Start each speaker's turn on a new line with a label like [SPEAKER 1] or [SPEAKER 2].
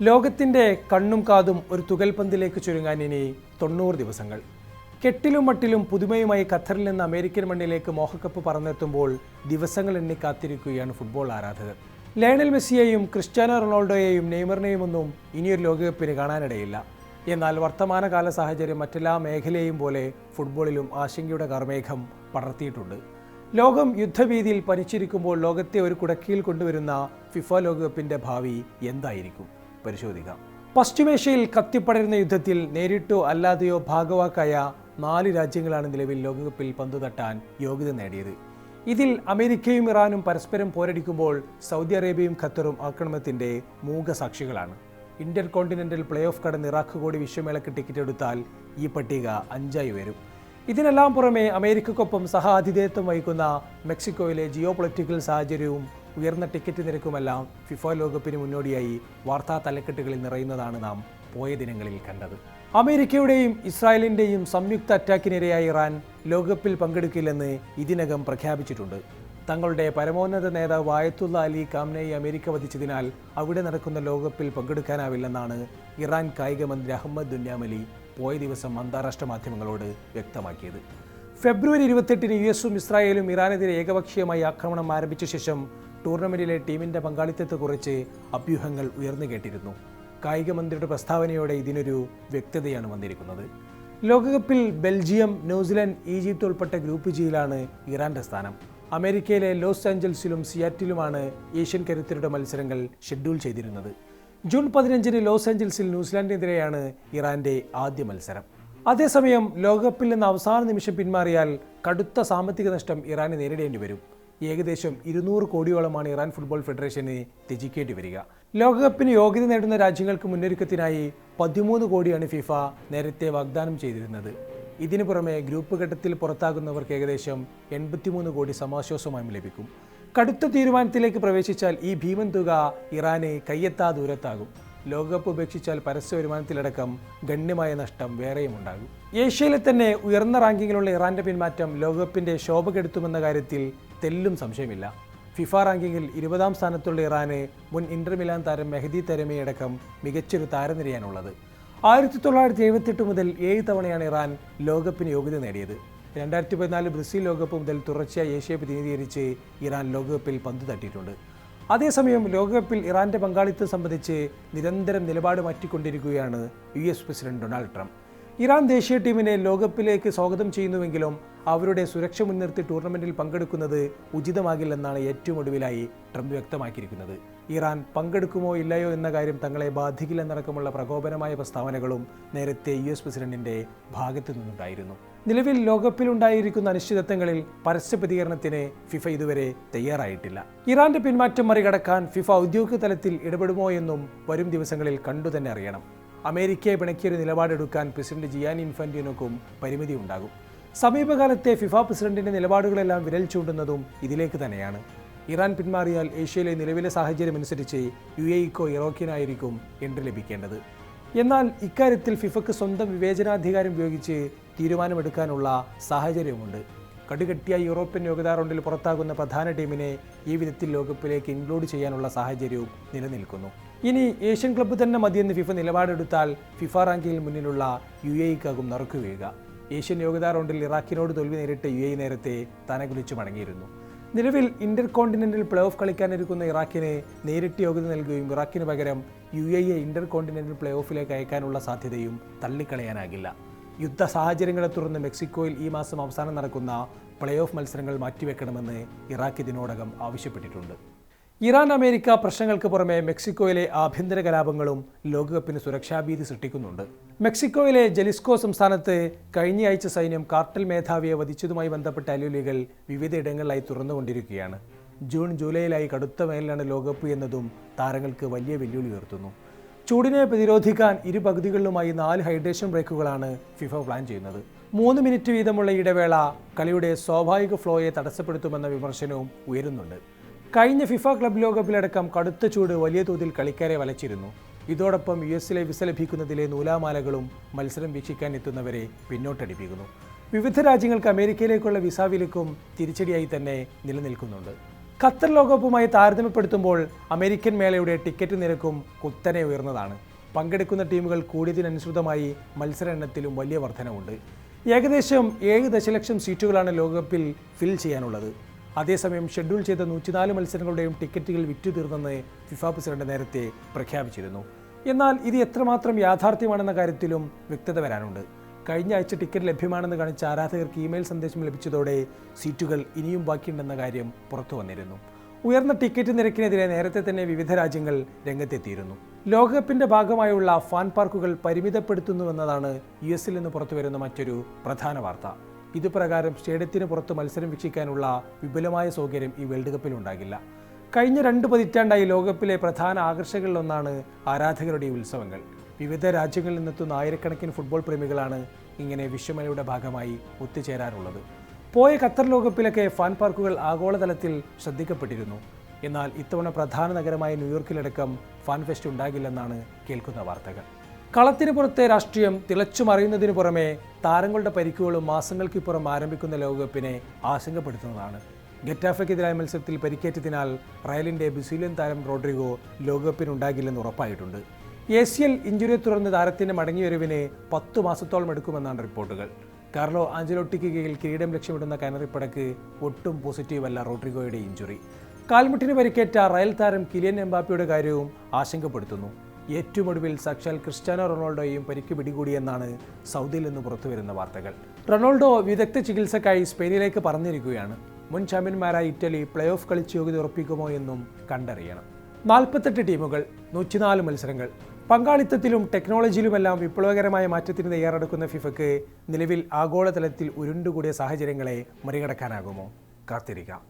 [SPEAKER 1] ലോകത്തിൻ്റെ കണ്ണും കാതും ഒരു തുകൽപന്തിലേക്ക് ചുരുങ്ങാൻ ഇനി 90 ദിവസങ്ങൾ. കെട്ടിലും മട്ടിലും പുതുമയുമായി ഖത്തറിൽ നിന്ന് അമേരിക്കൻ മണ്ണിലേക്ക് മോഹക്കപ്പ് പറന്നെത്തുമ്പോൾ ദിവസങ്ങൾ എണ്ണി കാത്തിരിക്കുകയാണ് ഫുട്ബോൾ ആരാധകർ. ലയണൽ മെസ്സിയെയും ക്രിസ്ത്യാനോ റൊണാൾഡോയെയും നെയ്മറിനെയും ഒന്നും ഇനിയൊരു ലോകകപ്പിന് കാണാനിടയില്ല. എന്നാൽ വർത്തമാനകാല സാഹചര്യം മറ്റെല്ലാ മേഖലയെയും പോലെ ഫുട്ബോളിലും ആശങ്കയുടെ കർമേഘം പടർത്തിയിട്ടുണ്ട്. ലോകം യുദ്ധഭീതിയിൽ പനിച്ചിരിക്കുമ്പോൾ ലോകത്തെ ഒരു കുടക്കീഴിൽ കൊണ്ടുവരുന്ന ഫിഫ ലോകകപ്പിൻ്റെ ഭാവി എന്തായിരിക്കും? പരിശോധിക്കാം. പശ്ചിമേഷ്യയിൽ കത്തിപ്പടരുന്ന യുദ്ധത്തിൽ നേരിട്ടോ അല്ലാതെയോ ഭാഗവാക്കായ 4 രാജ്യങ്ങളാണ് നിലവിൽ ലോകകപ്പിൽ പന്തു തട്ടാൻ യോഗ്യത നേടിയത്. ഇതിൽ അമേരിക്കയും ഇറാനും പരസ്പരം പോരടിക്കുമ്പോൾ സൗദി അറേബ്യയും ഖത്തറും ആക്രമണത്തിൻ്റെ മൂകസാക്ഷികളാണ്. ഇന്റർ കോണ്ടിനെന്റൽ പ്ലേ ഓഫ് കടന്ന് ഇറാഖ് കൂടി വിശ്വമേളയ്ക്ക് ടിക്കറ്റ് എടുത്താൽ ഈ പട്ടിക 5ആയി വരും. ഇതിനെല്ലാം പുറമെ അമേരിക്കയ്ക്കൊപ്പം സഹ ആതിഥേയത്വം വഹിക്കുന്ന മെക്സിക്കോയിലെ ജിയോ പൊളിറ്റിക്കൽ സാഹചര്യവും ഉയർന്ന ടിക്കറ്റ് നിരക്കുമെല്ലാം ഫിഫ ലോകകപ്പിന് മുന്നോടിയായി വാർത്താ തലക്കെട്ടുകളിൽ നിറയുന്നതാണ് നാം പോയ ദിനങ്ങളിൽ കണ്ടത്. അമേരിക്കയുടെയും ഇസ്രായേലിൻ്റെയും സംയുക്ത അറ്റാക്കിനിരയായ ഇറാൻ ലോകകപ്പിൽ പങ്കെടുക്കില്ലെന്ന് ഇതിനകം പ്രഖ്യാപിച്ചിട്ടുണ്ട്. തങ്ങളുടെ പരമോന്നത നേതാവ് ആയത്തുള്ള അലി ഖാംനെയി അമേരിക്ക വധിച്ചതിനാൽ അവിടെ നടക്കുന്ന ലോകകപ്പിൽ പങ്കെടുക്കാനാവില്ലെന്നാണ് ഇറാൻ കായിക മന്ത്രി അഹമ്മദ് ദുന്യാമലി പോയ ദിവസം അന്താരാഷ്ട്ര മാധ്യമങ്ങളോട് വ്യക്തമാക്കിയത്. ഫെബ്രുവരി 28-ന് US-ഉം ഇസ്രായേലും ഇറാനെതിരെ ഏകപക്ഷീയമായി ആക്രമണം ആരംഭിച്ച ശേഷം ടൂർണമെന്റിലെ ടീമിന്റെ പങ്കാളിത്തത്തെക്കുറിച്ച് അഭ്യൂഹങ്ങൾ ഉയർന്നു കേട്ടിരുന്നു. കായിക മന്ത്രിയുടെ പ്രസ്താവനയോടെ ഇതിനൊരു വ്യക്തതയാണ് വന്നിരിക്കുന്നത്. ലോകകപ്പിൽ ബെൽജിയം, ന്യൂസിലൻഡ്, ഈജിപ്ത് ഉൾപ്പെട്ട ഗ്രൂപ്പ് ജിയിലാണ് ഇറാന്റെ സ്ഥാനം. അമേരിക്കയിലെ ലോസ് ആഞ്ചൽസിലും സിയാറ്റിലുമാണ് ഏഷ്യൻ കരുത്തരുടെ മത്സരങ്ങൾ ഷെഡ്യൂൾ ചെയ്തിരുന്നത്. ജൂൺ 15-ന് ലോസ് ആഞ്ചൽസിൽ ന്യൂസിലാൻഡിനെതിരെയാണ് ഇറാന്റെ ആദ്യ മത്സരം. അതേസമയം ലോകകപ്പിൽ നിന്ന് അവസാന നിമിഷം പിന്മാറിയാൽ കടുത്ത സാമ്പത്തിക നഷ്ടം ഇറാന് നേരിടേണ്ടി വരും. ഏകദേശം 200 കോടിയോളമാണ് ഇറാൻ ഫുട്ബോൾ ഫെഡറേഷന് ത്യജിക്കേണ്ടി വരിക. ലോകകപ്പിന് യോഗ്യത നേടുന്ന രാജ്യങ്ങൾക്ക് മുന്നൊരുക്കത്തിനായി 13 കോടിയാണ് ഫിഫ നേരത്തെ വാഗ്ദാനം ചെയ്തിരുന്നത്. ഇതിനു പുറമെ ഗ്രൂപ്പ് ഘട്ടത്തിൽ പുറത്താകുന്നവർക്ക് ഏകദേശം 83 കോടി സമാശ്വാസമായും ലഭിക്കും. കടുത്ത തീരുമാനത്തിലേക്ക് പ്രവേശിച്ചാൽ ഈ ഭീമൻ തുക ഇറാന് കയ്യെത്താ ദൂരത്താകും. ലോകകപ്പ് ഉപേക്ഷിച്ചാൽ പരസ്യ വരുമാനത്തിലടക്കം ഗണ്യമായ നഷ്ടം വേറെയും ഉണ്ടാകും. ഏഷ്യയിലെ തന്നെ ഉയർന്ന റാങ്കിങ്ങിലുള്ള ഇറാന്റെ പിന്മാറ്റം ലോകകപ്പിന്റെ ശോഭ കെടുത്തുമെന്ന കാര്യത്തിൽ തെല്ലും സംശയമില്ല. ഫിഫ റാങ്കിങ്ങിൽ 20-ാം സ്ഥാനത്തുള്ള ഇറാന് മുൻ ഇന്റർ മിലാൻ താരം മെഹദി തരമിയടക്കം മികച്ചൊരു താരനിരയാണുള്ളത്. 1978 മുതൽ 7 തവണയാണ് ഇറാൻ ലോകകപ്പിന് യോഗ്യത നേടിയത്. 2014 ബ്രസീൽ ലോകകപ്പ് മുതൽ തുടർച്ചയായി ഏഷ്യയെ പ്രതിനിധീകരിച്ച് ഇറാൻ ലോകകപ്പിൽ പന്തു തട്ടിയിട്ടുണ്ട്. അതേസമയം ലോകകപ്പിൽ ഇറാന്റെ പങ്കാളിത്തം സംബന്ധിച്ച് നിരന്തരം നിലപാട് മാറ്റിക്കൊണ്ടിരിക്കുകയാണ് US president Donald Trump. Iran ദേശീയ ടീമിനെ ലോകകപ്പിലേക്ക് സ്വാഗതം ചെയ്യുന്നുവെങ്കിലും അവരുടെ സുരക്ഷ മുൻനിർത്തി ടൂർണമെന്റിൽ പങ്കെടുക്കുന്നത് ഉചിതമാകില്ലെന്നാണ് ഏറ്റവും ഒടുവിലായി ട്രംപ് വ്യക്തമാക്കിയിരിക്കുന്നത്. ഇറാൻ പങ്കെടുക്കുമോ ഇല്ലയോ എന്ന കാര്യം തങ്ങളെ ബാധിക്കില്ലെന്നടക്കമുള്ള പ്രകോപനമായ പ്രസ്താവനകളും നേരത്തെ US പ്രസിഡന്റിന്റെ ഭാഗത്തു നിന്നുണ്ടായിരുന്നു. നിലവിൽ ലോകകപ്പിലുണ്ടായിരിക്കുന്ന അനിശ്ചിതത്വങ്ങളിൽ പരസ്യ പ്രതികരണത്തിന് ഫിഫ ഇതുവരെ തയ്യാറായിട്ടില്ല. ഇറാന്റെ പിന്മാറ്റം മറികടക്കാൻ ഫിഫ ഔദ്യോഗിക തലത്തിൽ ഇടപെടുമോ എന്നും വരും ദിവസങ്ങളിൽ കണ്ടുതന്നെ അറിയണം. അമേരിക്കയെ പിണക്കിയൊരു നിലപാടെടുക്കാൻ പ്രസിഡന്റ് ജിയാനി ഇൻഫാന്റിനോക്കും പരിമിതി ഉണ്ടാകും. സമീപകാലത്തെ ഫിഫ പ്രസിഡന്റിന്റെ നിലപാടുകളെല്ലാം വിരൽ ചൂണ്ടുന്നതും ഇതിലേക്ക് തന്നെയാണ്. ഇറാൻ പിന്മാറിയാൽ ഏഷ്യയിലെ നിലവിലെ സാഹചര്യം അനുസരിച്ച് UAEക്കോ ഇറാഖിനായിരിക്കും എൻട്രി ലഭിക്കേണ്ടത്. എന്നാൽ ഇക്കാര്യത്തിൽ ഫിഫയ്ക്ക് സ്വന്തം വിവേചനാധികാരം ഉപയോഗിച്ച് തീരുമാനമെടുക്കാനുള്ള സാഹചര്യമുണ്ട്. കടുകട്ടിയ യൂറോപ്യൻ യോഗ്യതാ റൗണ്ടിൽ പുറത്താകുന്ന പ്രധാന ടീമിനെ ഈ വിധത്തിൽ ലോകകപ്പിലേക്ക് ഇൻക്ലൂഡ് ചെയ്യാനുള്ള സാഹചര്യവും നിലനിൽക്കുന്നു. ഇനി ഏഷ്യൻ ക്ലബ്ബ് തന്നെ മതിയെന്ന് ഫിഫ നിലപാടെടുത്താൽ ഫിഫ റാങ്കിങ്ങിൽ മുന്നിലുള്ള UAEക്കാകും നറുക്കു വീഴുക. ഏഷ്യൻ യോഗ്യതാ റൗണ്ടിൽ ഇറാഖിനോട് തോൽവി നേരിട്ട് UAE നേരത്തെ തനകുലിച്ചു മടങ്ങിയിരുന്നു. നിലവിൽ ഇന്റർ കോണ്ടിനെന്റൽ പ്ലേ ഓഫ് കളിക്കാനിരിക്കുന്ന ഇറാഖിന് നേരിട്ട് യോഗ്യത നൽകുകയും ഇറാഖിന് പകരം UAE ഇന്റർ കോണ്ടിനെന്റൽ പ്ലേ ഓഫിലേക്ക് അയക്കാനുള്ള സാധ്യതയും തള്ളിക്കളയാനാകില്ല. യുദ്ധ സാഹചര്യങ്ങളെ തുടർന്ന് മെക്സിക്കോയിൽ ഈ മാസം അവസാനം നടക്കുന്ന പ്ലേ ഓഫ് മത്സരങ്ങൾ മാറ്റിവെക്കണമെന്ന് ഇറാഖ് ഇതിനോടകം ആവശ്യപ്പെട്ടിട്ടുണ്ട്. ഇറാൻ അമേരിക്ക പ്രശ്നങ്ങൾക്ക് പുറമെ മെക്സിക്കോയിലെ ആഭ്യന്തര കലാപങ്ങളും ലോകകപ്പിന് സുരക്ഷാഭീതി സൃഷ്ടിക്കുന്നുണ്ട്. മെക്സിക്കോയിലെ ജലിസ്കോ സംസ്ഥാനത്ത് കഴിഞ്ഞയാഴ്ച സൈന്യം കാർട്ടൽ മേധാവിയെ വധിച്ചതുമായി ബന്ധപ്പെട്ട അലൂലികൾ വിവിധയിടങ്ങളിലായി തുറന്നുകൊണ്ടിരിക്കുകയാണ്. ജൂൺ ജൂലൈയിലായി കടുത്ത വേനലാണ് ലോകകപ്പ് എന്നതും താരങ്ങൾക്ക് വലിയ വെല്ലുവിളി ഉയർത്തുന്നു. ചൂടിനെ പ്രതിരോധിക്കാൻ ഇരു പകുതികളിലുമായി 4 ഹൈഡ്രേഷൻ ബ്രേക്കുകളാണ് ഫിഫ പ്ലാൻ ചെയ്യുന്നത്. 3 മിനിറ്റ് വീതമുള്ള ഇടവേള കളിയുടെ സ്വാഭാവിക ഫ്ലോയെ തടസ്സപ്പെടുത്തുമെന്ന വിമർശനവും ഉയരുന്നുണ്ട്. കഴിഞ്ഞ ഫിഫ ക്ലബ് ലോകകപ്പിലടക്കം കടുത്ത ചൂട് വലിയ തോതിൽ കളിക്കാരെ വലച്ചിരുന്നു. ഇതോടൊപ്പം US-ലെ വിസ ലഭിക്കുന്നതിലെ നൂലാമാലകളും മത്സരം വീക്ഷിക്കാൻ എത്തുന്നവരെ പിന്നോട്ടടിപ്പിക്കുന്നു. വിവിധ രാജ്യങ്ങൾക്ക് അമേരിക്കയിലേക്കുള്ള വിസ വിലക്കും തിരിച്ചടിയായി തന്നെ നിലനിൽക്കുന്നുണ്ട്. ഖത്തർ ലോകകപ്പുമായി താരതമ്യപ്പെടുത്തുമ്പോൾ അമേരിക്കൻ മേളയുടെ ടിക്കറ്റ് നിരക്കും കുത്തനെ ഉയർന്നതാണ്. പങ്കെടുക്കുന്ന ടീമുകൾ കൂടിയതിനനുസൃതമായി മത്സര എണ്ണത്തിലും വലിയ വർധനവുണ്ട്. ഏകദേശം 7 ദശലക്ഷം സീറ്റുകളാണ് ലോകകപ്പിൽ ഫിൽ ചെയ്യാനുള്ളത്. അതേസമയം ഷെഡ്യൂൾ ചെയ്ത 104 മത്സരങ്ങളുടെയും ടിക്കറ്റുകൾ വിറ്റുതീർന്നെന്ന് ഫിഫ പ്രസിഡന്റ് നേരത്തെ പ്രഖ്യാപിച്ചിരുന്നു. എന്നാൽ ഇത് എത്രമാത്രം യാഥാർത്ഥ്യമാണെന്ന കാര്യത്തിലും വ്യക്തത വരാനുണ്ട്. കഴിഞ്ഞ ആഴ്ച ടിക്കറ്റ് ലഭ്യമാണെന്ന് കാണിച്ച ആരാധകർക്ക് ഇമെയിൽ സന്ദേശം ലഭിച്ചതോടെ സീറ്റുകൾ ഇനിയും ബാക്കിയുണ്ടെന്ന കാര്യം പുറത്തു വന്നിരുന്നു. ഉയർന്ന ടിക്കറ്റ് നിരക്കിനെതിരെ നേരത്തെ തന്നെ വിവിധ രാജ്യങ്ങൾ രംഗത്തെത്തിയിരുന്നു. ലോകകപ്പിന്റെ ഭാഗമായുള്ള ഫാൻ പാർക്കുകൾ പരിമിതപ്പെടുത്തുന്നുവെന്നതാണ് US-ൽ നിന്ന് പുറത്തുവരുന്ന മറ്റൊരു പ്രധാന വാർത്ത. ഇതുപ്രകാരം സ്റ്റേഡിയത്തിന് പുറത്ത് മത്സരം വീക്ഷിക്കാനുള്ള വിപുലമായ സൗകര്യം ഈ വേൾഡ് കപ്പിൽ ഉണ്ടാകില്ല. കഴിഞ്ഞ 2 പതിറ്റാണ്ടായി ലോകകപ്പിലെ പ്രധാന ആകർഷകളിലൊന്നാണ് ആരാധകരുടെ ഈ ഉത്സവങ്ങൾ. വിവിധ രാജ്യങ്ങളിൽ നിന്നെത്തുന്ന ആയിരക്കണക്കിന് ഫുട്ബോൾ പ്രേമികളാണ് ഇങ്ങനെ വിശ്വമേളയുടെ ഭാഗമായി ഒത്തുചേരാറുള്ളത്. പോയ ഖത്തർ ലോകകപ്പിലൊക്കെ ഫാൻ പാർക്കുകൾ ആഗോളതലത്തിൽ ശ്രദ്ധിക്കപ്പെട്ടിരുന്നു. എന്നാൽ ഇത്തവണ പ്രധാന നഗരമായ ന്യൂയോർക്കിലടക്കം ഫാൻ ഫെസ്റ്റ് ഉണ്ടാകില്ലെന്നാണ് കേൾക്കുന്ന വാർത്തകൾ. കളത്തിന് പുറത്തെ രാഷ്ട്രീയം തിളച്ചു മറിയുന്നതിനു പുറമെ താരങ്ങളുടെ പരിക്കുകളും മാസങ്ങൾക്കിപ്പുറം ആരംഭിക്കുന്ന ലോകകപ്പിനെ ആശങ്കപ്പെടുത്തുന്നതാണ്. ഗെറ്റാഫയ്ക്കെതിരായ മത്സരത്തിൽ പരിക്കേറ്റതിനാൽ റയലിന്റെ ബ്രസീലിയൻ താരം റോഡ്രിഗോ ലോകകപ്പിനുണ്ടാകില്ലെന്ന് ഉറപ്പായിട്ടുണ്ട്. ACL ഇഞ്ചുറിയെ തുടർന്ന് താരത്തിന്റെ മടങ്ങിവരവിന് 10 മാസത്തോളം എടുക്കുമെന്നാണ് റിപ്പോർട്ടുകൾ. കാർലോ ആഞ്ചലോട്ടിക്ക് കീഴിൽ കിരീടം ലക്ഷ്യമിടുന്ന കനറിപ്പടക്ക് ഒട്ടും പോസിറ്റീവല്ല റോഡ്രിഗോയുടെ ഇഞ്ചുറി. കാൽമുട്ടിന് പരിക്കേറ്റ റയൽ താരം കിലിയൻ എംബാപ്പയുടെ കാര്യവും ആശങ്കപ്പെടുത്തുന്നു. ഏറ്റവും ഒടുവിൽ സാക്ഷാൽ ക്രിസ്ത്യാനോ റൊണാൾഡോയും പരിക്ക് പിടികൂടിയെന്നാണ് സൗദിയിൽ നിന്ന് പുറത്തുവരുന്ന വാർത്തകൾ. റൊണാൾഡോ വിദഗ്ധ ചികിത്സക്കായി സ്പെയിനിലേക്ക് പറന്നിരിക്കുകയാണ്. മുൻ ചാമ്പ്യന്മാരായ ഇറ്റലി പ്ലേ ഓഫ് കളിച്ച് യോഗ്യത ഉറപ്പിക്കുമോ എന്നും കണ്ടറിയണം. 48 ടീമുകൾ, 104 മത്സരങ്ങൾ. പങ്കാളിത്തത്തിലും ടെക്നോളജിയിലുമെല്ലാം വിപ്ലവകരമായ മാറ്റത്തിന് തയ്യാറെടുക്കുന്ന ഫിഫയ്ക്ക് നിലവിൽ ആഗോളതലത്തിൽ ഉരുണ്ടുകൂടിയ സാഹചര്യങ്ങളെ മറികടക്കാനാകുമോ? കാത്തിരിക്കാം.